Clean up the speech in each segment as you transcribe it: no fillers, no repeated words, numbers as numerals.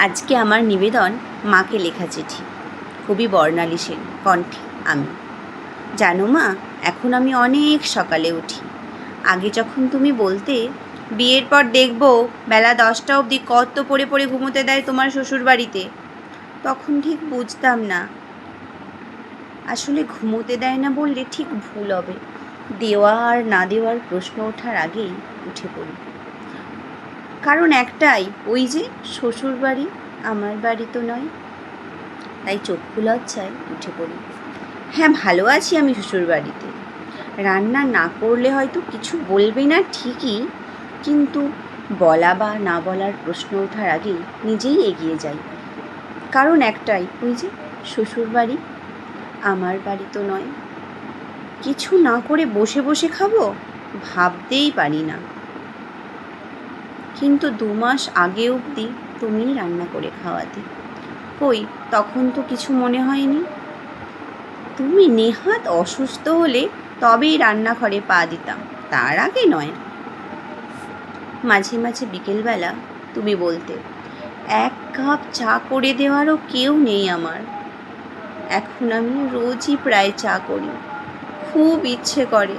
আজকে আমার নিবেদন মাকে লেখা চিঠি। কবি বর্ণালী সেন কণ্ঠে আমি। জানো মা, এখন আমি অনেক সকালে উঠি। আগে যখন তুমি বলতে বিয়ের পর দেখবো বেলা 10টা অবধি কত পড়ে পড়ে ঘুমোতে দেয় তোমার শ্বশুরবাড়িতে, তখন ঠিক বুঝতাম না। আসলে ঘুমোতে দেয় না বললে ঠিক ভুল হবে। দেওয়া আর না দেওয়ার প্রশ্ন ওঠার আগেই উঠে পড়ি। কারণ একটাই, ওই যে শ্বশুর বাড়ি, আমার বাড়ি তো নয়। তাই চক্ষু লজ্জায় উঠে পড়ি। হ্যাঁ, ভালো আছি আমি শ্বশুর বাড়িতে। রান্না না করলে হয়তো কিছু বলবে না ঠিকই, কিন্তু বলা বা না বলার প্রশ্ন ওঠার আগেই নিজেই এগিয়ে যাই। কারণ একটাই, ওই যে শ্বশুর বাড়ি, আমার বাড়ি তো নয়। কিছু না করে বসে বসে খাবো ভাবতেই পারি না। কিন্তু 2 মাস আগে অবধি তুমিই রান্না করে খাওয়াতে। কই, তখন তো কিছু মনে হয়নি। তুমি নেহাত অসুস্থ হলে তবেই রান্নাঘরে পা দিতাম, তার আগে নয়। মাঝে মাঝে বিকেলবেলা তুমি বলতে, 1 কাপ চা করে দেওয়ারও কেউ নেই আমার। এখন আমি রোজই প্রায় চা করি। খুব ইচ্ছে করে,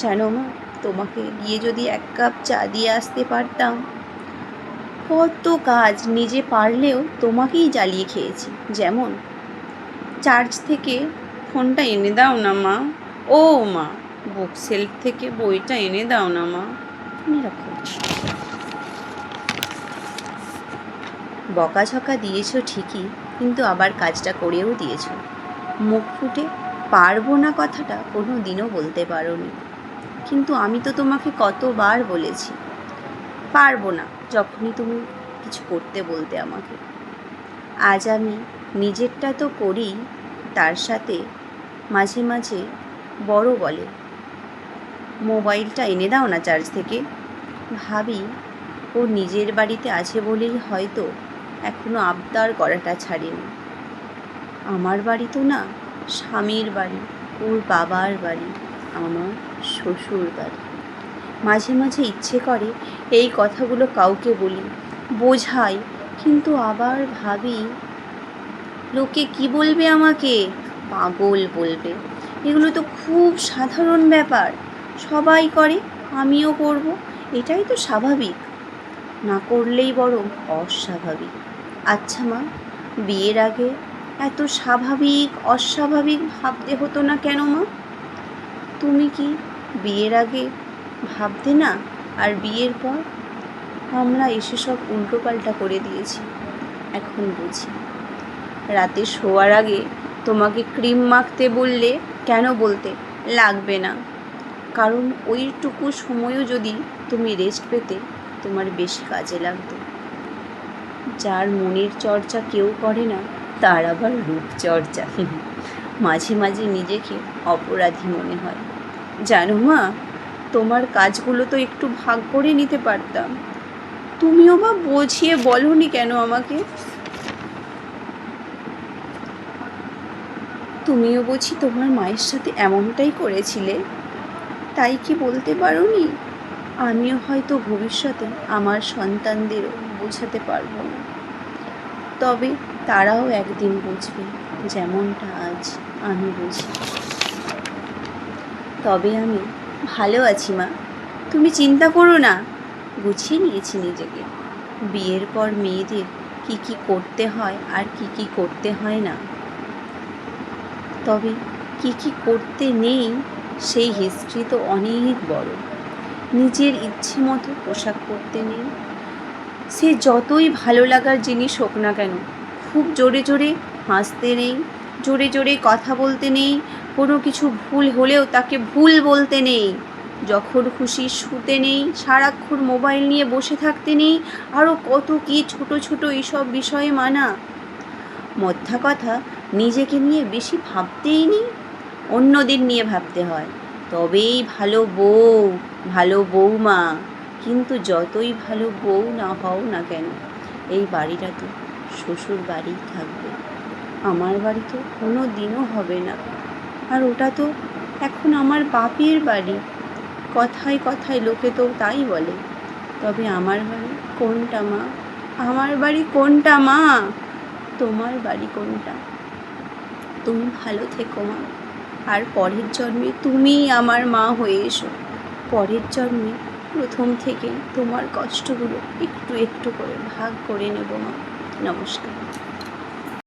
জানো মা, তোমাকে গিয়ে যদি 1 কাপ চা দিয়ে আসতে পারতাম। কত কাজ নিজে পারলেও তোমাকেই জ্বালিয়ে খেয়েছি। যেমন, চার্চ থেকে ফোনটা এনে দাও না মা। ও মা, বুক সেলফ থেকে বইটা এনে দাও না মা। এরকম বকাঝকা দিয়েছো ঠিকই, কিন্তু আবার কাজটা করেও দিয়েছো। মুখ ফুটে পারবো না কথাটা কোনো দিনও বলতে পারোনি। কিন্তু আমি তো তোমাকে কতবার বলেছি পারবো না, যখনই তুমি কিছু করতে বলতে আমাকে। আজ আমি নিজেরটা তো করি, তার সাথে মাঝে মাঝে বড় বলে, মোবাইলটা এনে দাও না চার্জ থেকে। ভাবি, ও নিজের বাড়িতে আছে বলেই হয়তো এখনো আবদার করাটা ছাড়েনি। আমার বাড়ি তো না, স্বামীর বাড়ি, ওর বাবার বাড়ি, আমার শ্বশুর বাড়ি। মাঝে মাঝে ইচ্ছে করে এই কথাগুলো কাউকে বলি, বোঝাই, কিন্তু আবার ভাবি, লোকে কি বলবে আমাকে? পাগল বলবে। এগুলো তো খুব সাধারণ ব্যাপার, সবাই করে, আমিও করব, এটাই তো স্বাভাবিক। না করলেই বরং অস্বাভাবিক। আচ্ছা মা, বিয়ের আগে এত স্বাভাবিক অস্বাভাবিক ভাবতে হতো না কেন মা? তুমি কি বিয়ের আগে ভাবতে না? আর বিয়ের পর আমরা এসে সব উল্টোপাল্টা করে দিয়েছি, এখন বুঝি। রাতে শোয়ার আগে তোমাকে ক্রিম মাখতে বললে কেন বলতে, লাগবে না। কারণ ওইটুকু সময়ও যদি তুমি রেস্ট পেতে, তোমার বেশি কাজে লাগতো। যার মনের চর্চা কেউ করে না, তার আবার রূপচর্চা। মাঝে মাঝে নিজেকে অপরাধী মনে হয়। জানো মা, তোমার কাজগুলো তো একটু ভাগ করে নিতে পারতাম। তুমিও বা বুঝিয়ে বলোনি কেন আমাকে? তুমিও বুঝি তোমার মায়ের সাথে এমনটাই করেছিলে, তাই কি বলতে পারোনি? আমিও হয়তো ভবিষ্যতে আমার সন্তানদেরও বোঝাতে পারবো না, তবে তারাও একদিন বুঝবে, যেমনটা আজ আমি বুঝি। তবে আমি ভালো আছি মা, তুমি চিন্তা করো না। গুছিয়ে নিয়েছি নিজেকে। বিয়ের পর মেয়েদের কি কি করতে হয় আর কি কি করতে হয় না, তবে কি কি করতে নেই সেই হিস্ট্রি তো অনেক বড়। নিজের ইচ্ছে মতো পোশাক পরতে নেই, সে যতই ভালো লাগার জিনিস হোক না কেন। খুব জোরে জোরে হাসতে নেই, জোরে জোরে কথা বলতে নেই, কোনো কিছু ভুল হলেও তাকে ভুল বলতে নেই। যখন খুশি শুতে নেই, সারাক্ষণ মোবাইল নিয়ে বসে থাকতে নেই, আরও কত কী ছোট ছোট এইসব বিষয়ে মানা। মোদ্দা কথা, নিজেকে নিয়ে বেশি ভাবতেই নেই, অন্যদের নিয়ে ভাবতে হয়, তবেই ভালো বউ, ভালো বউমা। কিন্তু যতই ভালো বউ না হও না কেন, এই বাড়িটা তো শ্বশুর বাড়িই থাকবে, আমার বাড়ি তো কোনো দিনও হবে না। আর ওটা তো এখন আমার বাপের বাড়ি। কথায় কথায় লোকে তো তাই বলে, তবে আমার বাড়ি কোনটা মা? আমার বাড়ি কোনটা মা? তোমার বাড়ি কোনটা? তুমি ভালো থেকো মা, আর পরের জন্মে তুমিই আমার মা হয়ে এসো। পরের জন্মে প্রথম থেকে তোমার কষ্টগুলো একটু একটু করে ভাগ করে নেব মা। নমস্কার।